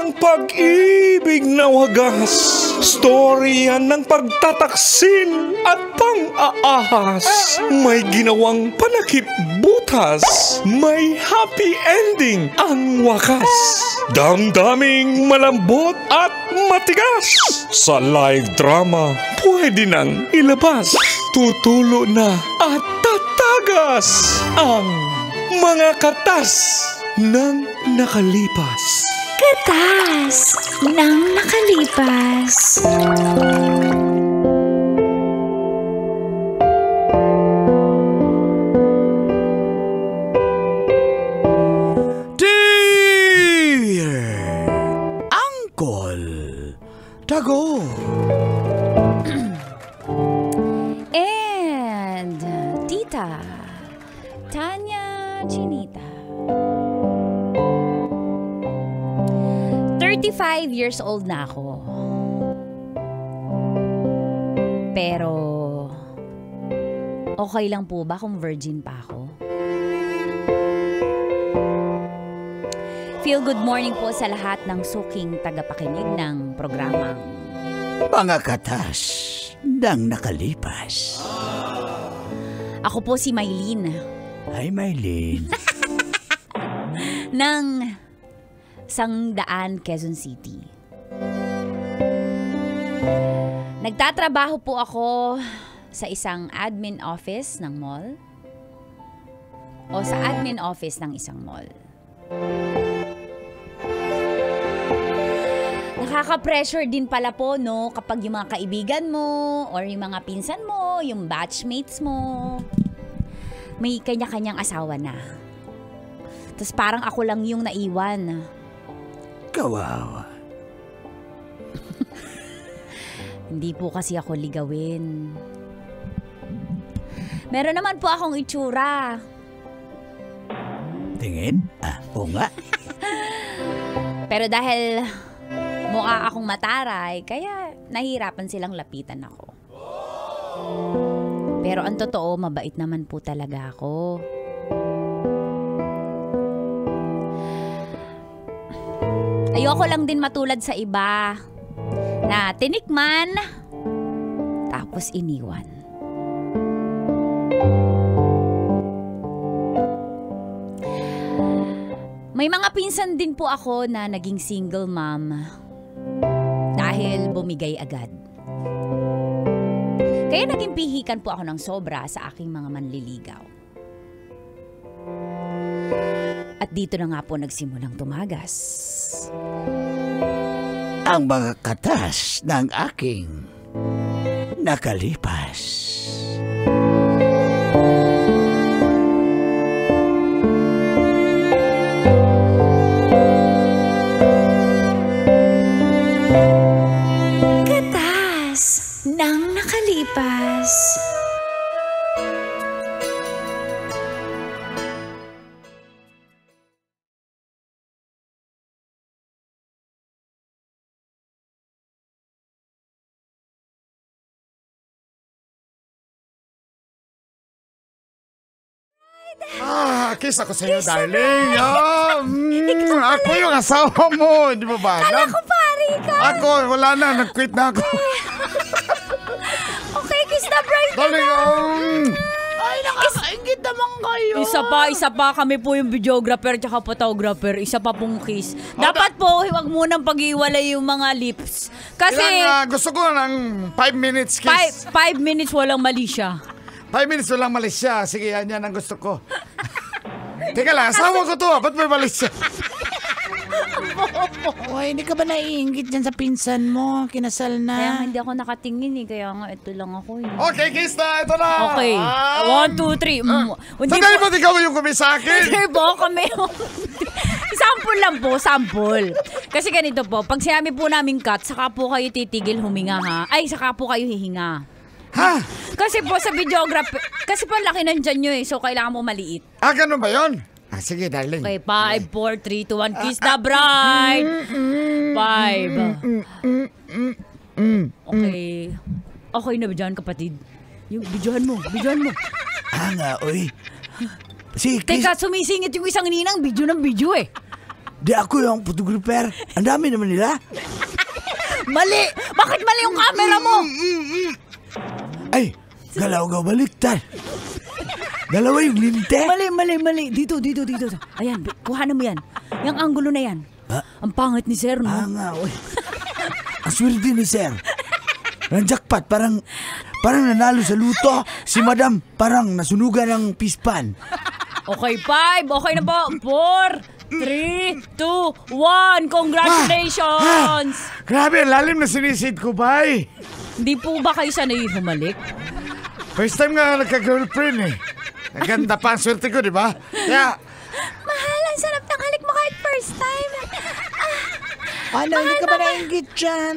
Ang pag-ibig na wagas, storya ng pagtataksil at pang-aahas. May ginawang panakip butas, may happy ending ang wakas. Damdaming malambot at matigas. Sa live drama, pwede nang ilabas. Tutulo na at tatagas ang mga katas ng nakalipas. Katas ng nakalipas. Dear Uncle Tago. And Tita Tanya Chinita. 35 years old na ako. Pero okay lang po ba kung virgin pa ako? Feel good morning po sa lahat ng suking tagapakinig ng programang Mga katas ng nakalipas. Ako po si Maylene. Hi, Maylene. ng Sangdaan, Quezon City. Nagtatrabaho po ako sa isang admin office ng mall o sa admin office ng isang mall. Nakaka-pressure din pala po, no, kapag yung mga kaibigan mo or yung mga pinsan mo, yung batchmates mo, may kanya-kanyang asawa na. Tapos parang ako lang yung naiwan. Kawawa. Hindi po kasi ako ligawin. Meron naman po akong itsura. Tingin? Oo nga. Pero dahil mukha akong mataray, kaya nahihirapan silang lapitan ako. Pero ang totoo, mabait naman po talaga ako. Ayoko lang din matulad sa iba na tinikman tapos iniwan. May mga pinsan din po ako na naging single mom dahil bumigay agad. Kaya naging pihikan po ako ng sobra sa aking mga manliligaw. At dito na nga po nagsimulang tumagas Ang mga katas ng aking nakalipas. Katas ng nakalipas. Kiss ako sa'yo, darling. Ako yung asawa mo, di ba ba? Kala ko pare ka. Ako, wala na, nag-quit na ako. Okay, kiss na bride ka Darling, na. Ay, nakakaingit naman kayo. Isa pa kami po yung videographer tsaka photographer. Isa pa pong kiss. Dapat po, huwag munang pag-iwalay yung mga lips. Kasi gusto ko ng 5 minutes kiss. 5 minutes walang mali siya. 5 minutes walang malis siya. Sige, yan ang gusto ko. Teka lang, asawa ko to. Ba't may malis siya? Uy, hindi ka ba naiingit dyan sa pinsan mo? Kinasal na. Kaya nga hindi ako nakatingin eh. Kaya nga ito lang ako eh. Okay, kiss na. Ito na. Okay. 1, 2, 3. Sandali mo, ikaw yung kumis sa akin. Hindi po kami. Sample lang po, sample. Kasi ganito po, pag sinabi po namin cut, saka po kayo titigil huminga ha. Ay, saka po kayo hihinga. Ha? Kasi po sa videographer, kasi po laki nandyan nyo eh. So kailangan mo maliit. Ganun ba yun? Sige, darling. Okay, 5, 4, 3, 2, 1. Kiss the bride. 5. Okay. Okay na ba dyan, kapatid? Yung videohan mo. Nga, uy. Si kiss. Teka, sumisingit yung isang ninang video ng video eh. Di ako yung photographer. Ang dami naman nila. Mali! Bakit mali yung camera mo? Ay, galaw baliktad. Dalawa yung linte. Mali. Dito. Ayan, kuhanan mo yan. Yung anggulo na yan. Ang pangit ni Sir, no? Nga, oy. Ang swerte ni Sir. Ang jackpot, parang nanalo sa luto. Si Madam, parang nasunugan ng pispan. Okay, 5. Okay na po. 4, 3, 2, 1. Congratulations! Grabe, ang lalim na sinisid ko, bay. Hindi po ba kayo sanay humalik? First time nga nagka-girlfriend eh. Ang ganda pa ang swerte ko, di ba? Kaya, Mahal, ang sarap ng halik mo kahit first time. Ano, hindi ka ba nainggit dyan?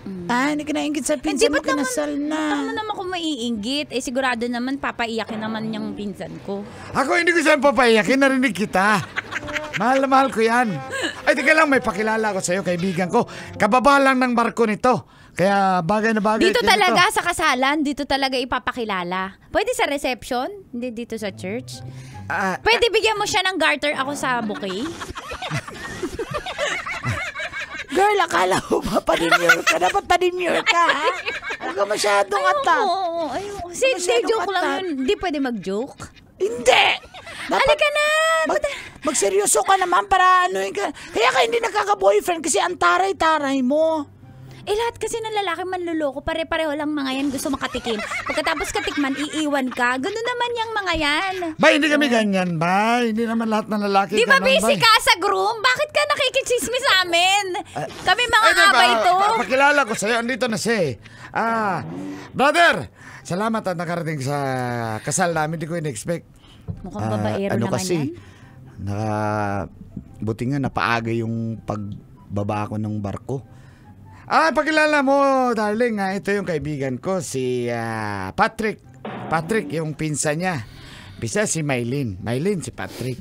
Hindi ka nainggit sa pinsan mo, kinasal na. Ano naman kung maiinggit? Eh sigurado naman papaiyakin naman yung pinsan ko. ako hindi ko siya papaiyakin, narinig kita. Mahal na mahal ko yan. Ay, tika lang, may pakilala ko sa'yo, kaibigan ko. Kababa lang ng barko nito. Kaya bagay na bagay. Dito kayo talaga nito. sa kasalan, dito talaga ipapakilala. Pwede sa reception, hindi dito sa church. Pwede bigyan mo siya ng garter, ako sa bouquet. Girl, akala ko ba pa-demure ka? Dapat pa-demure ka, ha? Huwag ka masyadong atat. Ayoko. Hindi, joke lang yun. Hindi pwede mag-joke. Hindi! Halika na! Magseryoso ka naman para anuin ka. Kaya ka hindi nakaka-boyfriend kasi ang taray-taray mo. Eh lahat kasi ng lalaki manluloko, pare-pareho lang mga yan gusto makatikim. Pagkatapos katikman, iiwan ka. Ganun naman yung mga yan. Bay, hindi kami ganyan, bay. Hindi naman lahat ng lalaki Di ba ganun, busy bay. ka sa groom? Bakit ka nakikichismis sa amin? Kami mga abay to. Pakilala ko sa'yo, andito na siya eh. Brother, salamat at nakarating sa kasal namin. Hindi ko in-expect. Mukhang babaero naman kasi, yan. buti nga napaaga yung pagbaba ko ng barko. Pakilala mo, darling, ito yung kaibigan ko, si Patrick. Patrick, yung pinsan niya. Bisa si Maylin. Maylin, si Patrick.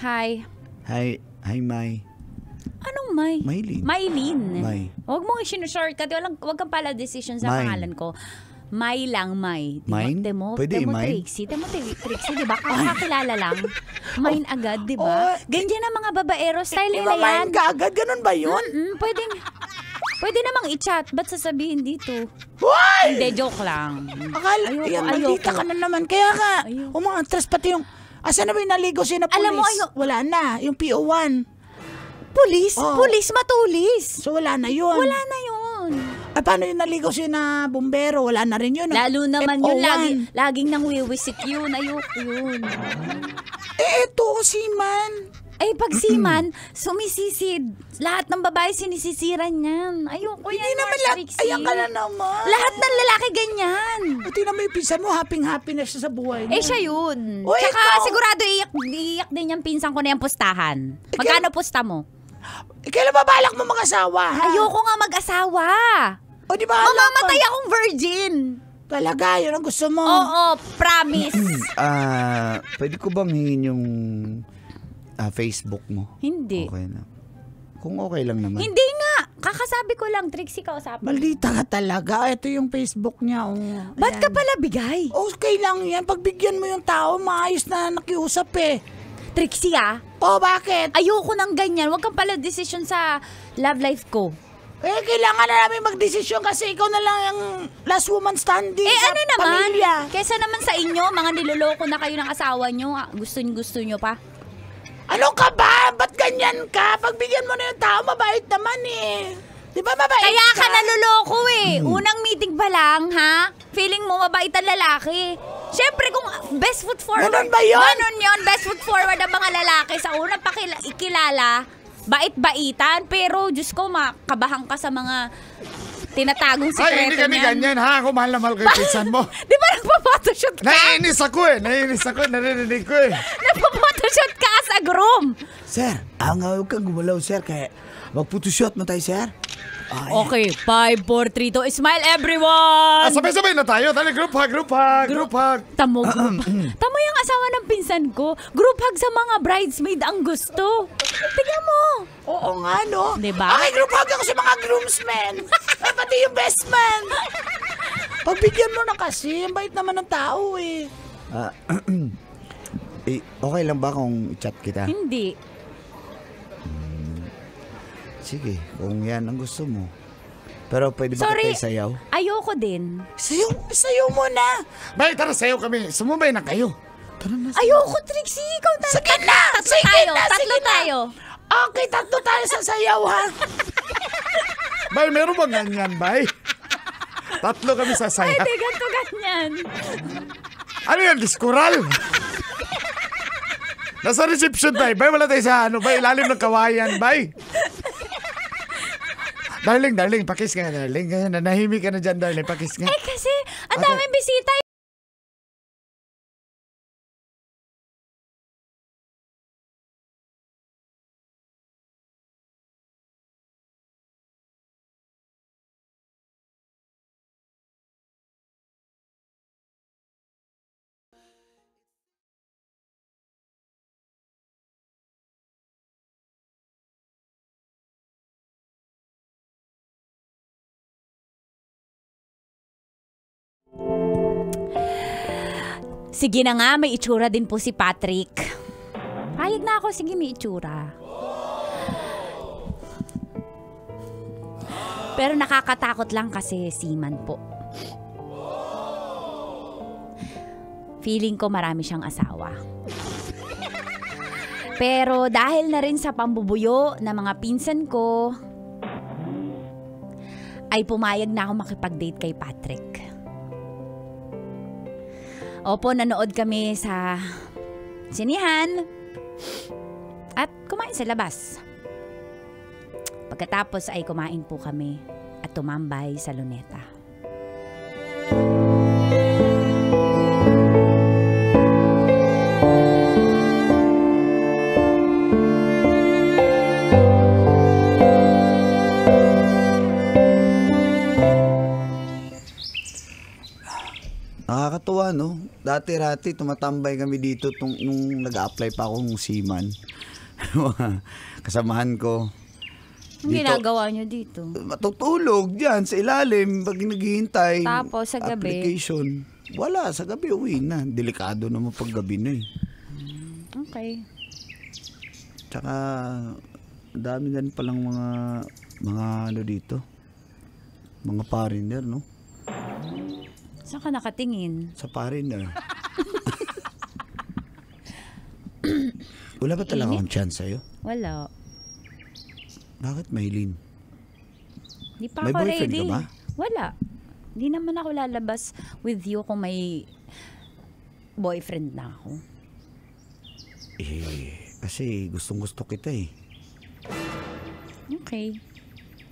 Hi. Hi, May. Anong May? Maylin. Maylin. May. Huwag mong i-shortcut. Huwag kang pala decision sa May. pangalan ko. May lang, May. Mine? Pwede Temo i-mine? Trixie, di ba? Kakakilala lang. Mine agad, di ba? Ganyan ang mga babaero. Style nila yan. Iba-mind ka agad, ganun ba yun? Pwede namang i-chat. Ba't sasabihin dito? Hoy! Hindi, joke lang. Akala, yan, maldita ka na naman. Kaya ka, umatras pati yung, asan na ba yung naligo siya na Alam mo, police? Wala na, yung PO1. Pulis? Oh. Pulis matulis. So wala na yun. Wala na yun. Paano yung naligo siya na bumbero? Wala na rin yun. Lalo naman yun, FO1. laging nang wiwisik yun. Ayoko yun. Ito, seaman. Ay, pag seaman, sumisisid. Lahat ng babae sinisisiran yan. Ayoko yan. Hindi naman lahat. Trixie. Ayan ka na naman. Lahat ng lalaki ganyan. Buti na may pinsan mo, happy na siya sa buhay mo. Eh, siya yun. Uy, Tsaka ikaw. sigurado iyak din yung pinsan ko na yung pustahan. Magkano pusta mo? Kailan ba balak mo mag-asawa, ha? Ayoko nga mag-asawa. O di ba? Mamamatay akong virgin. Talaga, yun ang gusto mo. Oo, promise. Pwede ko bang hingin yung Facebook mo? Hindi. Okay na. Kung okay lang naman. Hindi nga. Kakasabi ko lang, Trixie, kausapin. Maldita ka talaga. Ito yung Facebook niya. Oh. Ba't Ayan. ka pala bigay? Okay lang yan. Pagbigyan mo yung tao, maayos na nakiusap eh. Trixie, Oh, bakit? ayoko ng ganyan. Huwag kang pala decision sa love life ko. Kailangan na namin magdesisyon kasi ikaw na lang yung last woman standing sa Ano naman? pamilya. Kesa naman sa inyo, mga niloloko na kayo ng asawa nyo. Gusto nyo pa? Ano ka ba? Ba't ganyan ka? Pagbigyan mo na yung tao, mabait naman eh. Di ba mabait Kaya ka naloloko eh. Unang meeting pa lang, ha? Feeling mo mabait ang lalaki. Siyempre kung best foot forward. Ganun ba yun? Ganun yun. Best foot forward ang mga lalaki sa unang ikilala. Bait-baitan. Pero, Diyos ko, makabahan ka sa mga tinatagong sikreto Ay, hindi kami niyan. ganyan, ha? Ako mahal na mahal ko yung pinsan mo. Di ba nagpa-photoshoot ka? Naiinis ako, narinig ko eh. Nagpa-photoshoot ka sa groom. Sir, huwag kang gumalaw, sir. Kaya mag-photoshoot mo tayo, sir. Okay, 5, 4, 3, 2. Smile, everyone! Sabay-sabay na tayo. Dali, group hug. Tamo yung asawa ng pinsan ko. Group hug sa mga bridesmaid ang gusto. Tingnan mo. Oo nga, no? Diba? Okay, group hug ako sa mga groomsmen. Ay, pati yung best man. Pagbigyan mo na kasi. Ang bait naman ng tao eh. Okay lang ba kung chat kita? Hindi. Sige, kung yan ang gusto mo. Pero pwede ba Sorry. kita sayaw? Ayoko din. Sayo mo na. Bay, tara, sayo kami. Sumubay na kayo. Ayoko, Trixie. Ikaw talaga. Sige na. Tatlo tayo. Okay, 3 tayo sa sayaw, ha? Bay, meron ba ganyan, bay? 3 kami sa sayaw. Hindi, ganyan. Ano yan, diskural? Nasa reception, bay. Bay, wala tayo sa bay, ilalim ng kawayan, bay. Darling, pakis ka na, darling. Nahimik ka na dyan, darling. Pakis nga. Kasi, ang daming bisita. Sige na nga, may itsura din po si Patrick. Payag na ako, sige may itsura. Pero nakakatakot lang kasi seaman po. Feeling ko marami siyang asawa. Pero dahil na rin sa pambubuyo ng mga pinsan ko, ay pumayag na ako makipag-date kay Patrick. Opo, nanood kami sa sinihan at kumain sa labas. Pagkatapos ay kumain po kami at tumambay sa Luneta. Nakakatuwa, no? Dati-rati, tumatambay kami dito nung nag-a-apply pa akong seaman. Kasamahan ko. Ang ginagawa nyo dito? Matutulog dyan sa ilalim pag naghihintay. Tapos sa gabi? Application. Wala, sa gabi uwi na. Delikado naman pag gabi na eh. Okay. Tsaka, dami na rin palang mga ano dito. Mga foreigner, no? Saan ka nakatingin? Sa foreigner. Wala ba talaga akong chance sa'yo? Wala. Bakit, Maylin? Di pa May ako boyfriend ready. ka ba? Wala. Di naman ako lalabas with you kung may boyfriend na ako. Kasi gustong-gusto kita eh. Okay.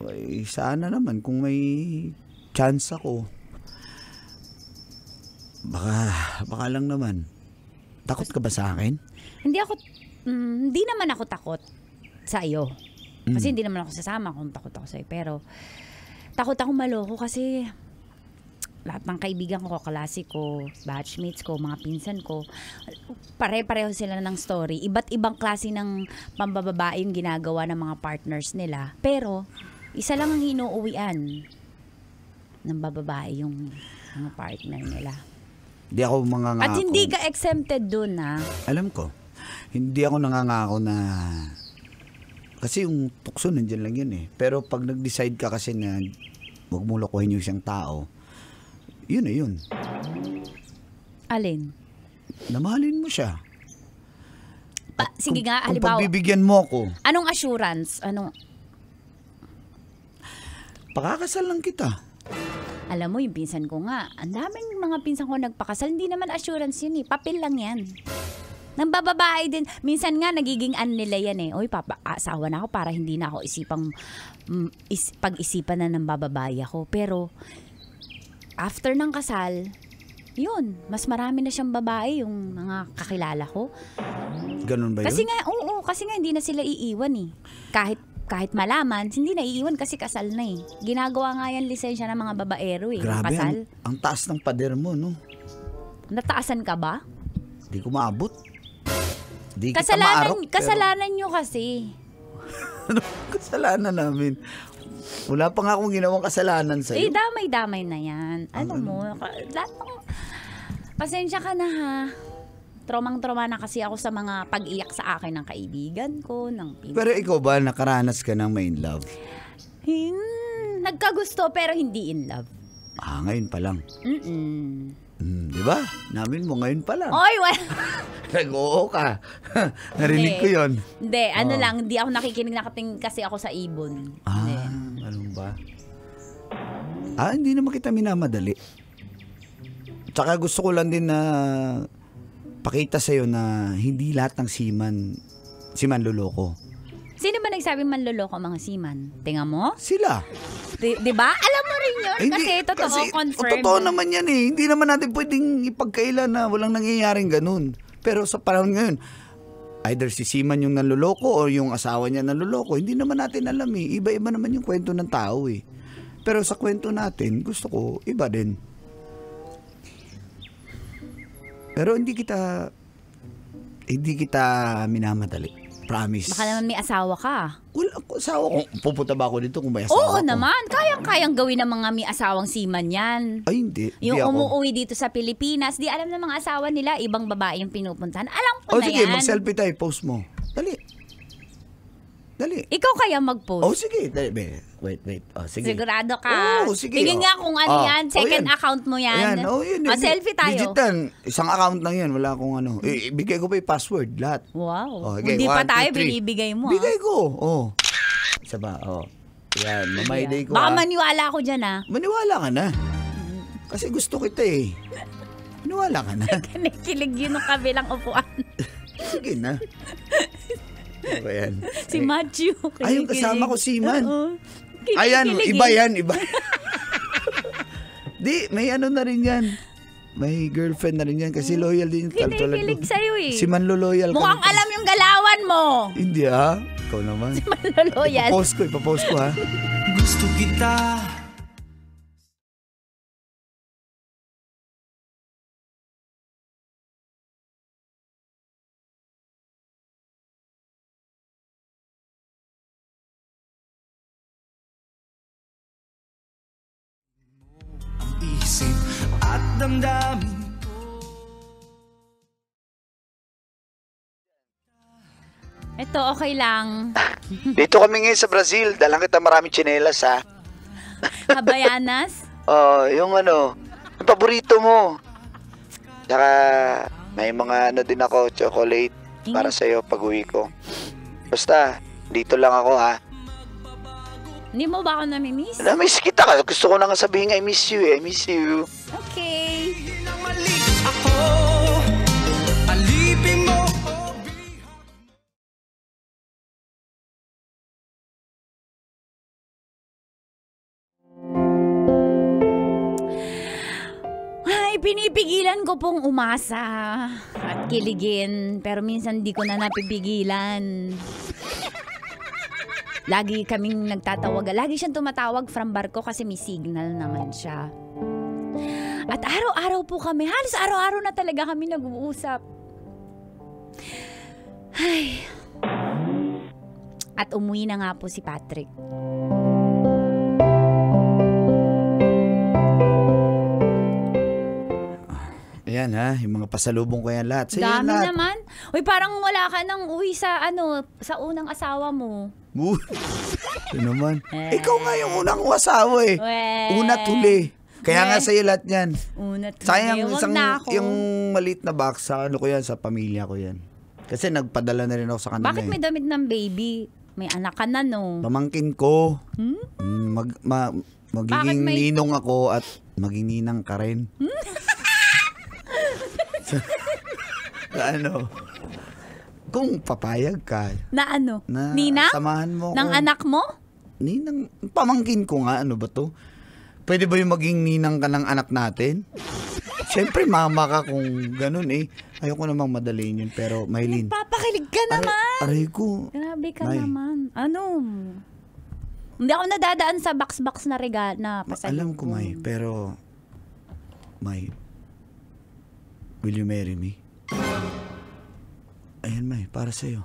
Ay, sana naman kung may chance ako. Baka lang naman. Takot ka ba sa akin? Hindi naman ako takot sa iyo. Kasi hindi naman ako sasama kung takot ako sa iyo. Pero takot ako maloko kasi lahat ng kaibigan ko, kaklase ko, batchmates ko, mga pinsan ko, pare-pareho sila ng story. Iba't ibang klase ng pambababae yung ginagawa ng mga partners nila. Pero isa lang ang inuuwian ng bababae yung mga partner nila. Hindi ako mangangako. At hindi ka exempted dun, ha? Alam ko. Hindi ako nangangako na... Kasi yung tukso nandiyan lang yun eh. Pero pag nag-decide ka kasi na huwag mo lokohin yung isang tao, yun na yun. Alin? Namahalin mo siya. Sige nga, Kung halimbawa, pagbibigyan mo ako, anong assurance? pakakasal lang kita. Alam mo, yung pinsan ko nga, ang daming mga pinsan ko nagpakasal, hindi naman assurance yun eh, papel lang yan. Nang bababae din, minsan nga nagiging nila yan eh, oy, asawa na ako para hindi na ako pag-isipan na ng bababae ako. Pero, after ng kasal, yun, mas marami na siyang babae, yung mga kakilala ko. Ganun ba yun? Kasi nga hindi na sila iiwan eh. Kahit malaman, hindi na iiwan kasi kasal na eh. Ginagawa nga yan lisensya ng mga babaero eh. Grabe, kasal. ang taas ng pader mo, no? Nataasan ka ba? Hindi ko maabot. Hindi kita maarok. Kasalanan nyo kasi. Ano kasalanan namin? Wala pa nga akong ginawang kasalanan sa'yo. Damay-damay na yan. Alam mo, lahat ng... Pasensya ka na ha. Tromang-troma na kasi ako sa mga pag-iyak sa akin ng kaibigan ko, ng pinsan. Pero ikaw ba, nakaranas ka ng may in love? Nagkagusto pero hindi in love. Ngayon pa lang. Di ba? Namin mo ngayon pa lang. Oy, wala. Nag-oo ka. Narinig ko yun. Hindi, lang, hindi ako nakikinig, nakating kasi ako sa ibon. Ano ba? Hindi naman kita minamadali. Tsaka gusto ko lang din na pakita sa'yo na hindi lahat ng siman luloko. Sino ba nagsabi manloloko mga seaman? Tingnan mo? Sila. Di ba? Alam mo rin yun. Kasi totoo, confirm. Totoo naman yan eh. Hindi naman natin pwedeng ipagkaila na walang nangyayaring ganun. Pero sa panahon ngayon, either si seaman yung nanloloko o yung asawa niya nanloloko. Hindi naman natin alam eh. Iba-iba naman yung kwento ng tao eh. Pero sa kwento natin, gusto ko, iba din. Pero hindi kita minamadali. Promise. Baka naman may asawa ka. Wala ako asawa ko. Pupunta ba ako dito kung may asawa Oo ko? naman. Kayang-kayang gawin ng mga may asawang seaman yan. Ay, hindi. Yung Hindi ako. umuwi dito sa Pilipinas, di alam ng mga asawa nila, ibang babae yung pinupuntahan. Alam ko na Sige, yan. mag-selfie tayo. Post mo. Dali. Ikaw kaya mag-post. Sige. Dali. Wait. Sige. Sigurado ka. Sige. Tingin nga kung ano yan. Second yan. account mo yan. Yun. Selfie tayo. Digital. Isang account lang yan. Wala akong ano. Ibigay ko pa yung password. Lahat. Wow. Okay, Hindi pa 1, 2, tayo 3. binibigay mo. Bigay ko. Isa ba? Yan. Mamayday ko. Baka maniwala ako dyan Maniwala ka na. Kasi gusto kita eh. Maniwala ka na. Kinikilig yun ng kabilang upuan. Sige na. Ano yan? Si Matthew. Yung kasama ko si Man. Kinikilig Ayan, eh. iba yan, iba. Di, may ano na rin yan. May girlfriend na rin yan kasi loyal din. Kinikilig sa'yo eh. Si Manlo loyal ka. Mukhang alam yung galawan mo. Hindi Ikaw naman. Maloloyan. Ipapost ko ha. Gusto kita. Isip at damdamin. Ito, okay lang. Dito kami ngayon sa Brazil. Dalang kita maraming tsinelas ha. Habayanas. Yung yung paborito mo. Tsaka may mga din ako, chocolate para sa'yo pag uwi ko. Basta, dito lang ako ha. Hindi mo ba ako namimiss? Na-miss kita ka. Gusto ko na nga sabihin, I miss you eh. I miss you. Okay. Ako, alipin mo. Ay, pinipigilan ko pong umasa at kiligin. Pero minsan di ko na napipigilan. Lagi kaming nagtatawag. Lagi siyang tumatawag from barko kasi may signal naman siya. At araw-araw po kami, halos araw-araw na talaga kami nag-uusap. Ay. At umuwi na nga po si Patrick. Ayan ha, yung mga pasalubong ko yan lahat. Sa'yo Dami lahat. naman. Uy, parang wala ka nang uwi sa sa unang asawa mo. Ito naman. Ikaw nga yung unang asawa eh. Una tuli. Kaya nga sa'yo lahat yan. Una tuli. Sayang Wag isang, na ako. yung maliit na box sa ko yan, sa pamilya ko yan. Kasi nagpadala na rin ako sa kanila. Bakit may damit ng baby? May anak ka na, no? Pamangkin ko. Magiging may- ninong ako at maging ninang ka rin. Kung papayag ka. Na ano? Na Nina? samahan mo Ng ako. anak mo? Ninang, pamangkin ko nga, ano ba to? Pwede ba yung maging ninang ka ng anak natin? Siyempre, mama ka kung ganun eh. Ayoko namang madaliin yun, pero Maylin. Papakilig ka naman. Aray ko. Grabe ka Nay. naman. Ano? Hindi ako nadadaan sa box-box na regalo na pasalubong. Alam ko, May, pero... May, will you marry me? Ayan, May, para sa'yo.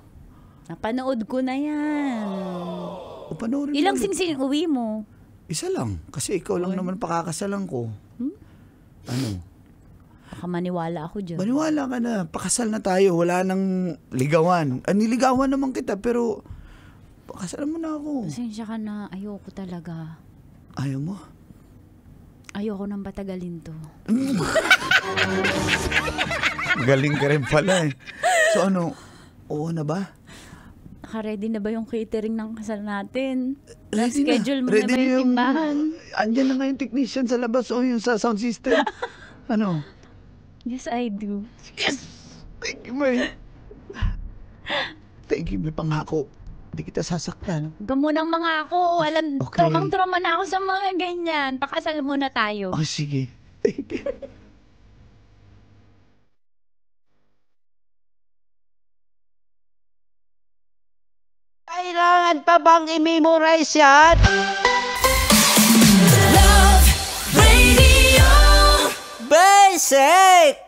Napanood ko na yan. O, panoorin mo Ilang ulit. singsing uwi mo? Isa lang. Kasi ikaw lang naman pakakasalan ko. Ano? Baka maniwala ako dyan. Maniwala ka na. Pakasal na tayo. Wala nang ligawan. Niligawan naman kita, pero pakasal mo na ako. Pasensya ka na. Ayoko talaga. Ayaw mo? Ayoko nang patagalin to. Galing ka rin pala eh. So ano, oo na ba? Naka-ready na ba yung catering ng kasal natin? Ready na. Schedule mo Ready na ba yung timbahan? Andyan na nga yung technician sa labas o yung sa sound system. Ano? Yes, I do. Thank you, May. Thank you, may pangako. Hindi kita sasaktan. Huwag mo nang mga ako. Alam, Okay. tramang-trama na ako sa mga ganyan. Pakasal muna tayo. Oh, sige. Thank you. Kailangan pa bang i-memorize yan? Love Radio. Basic!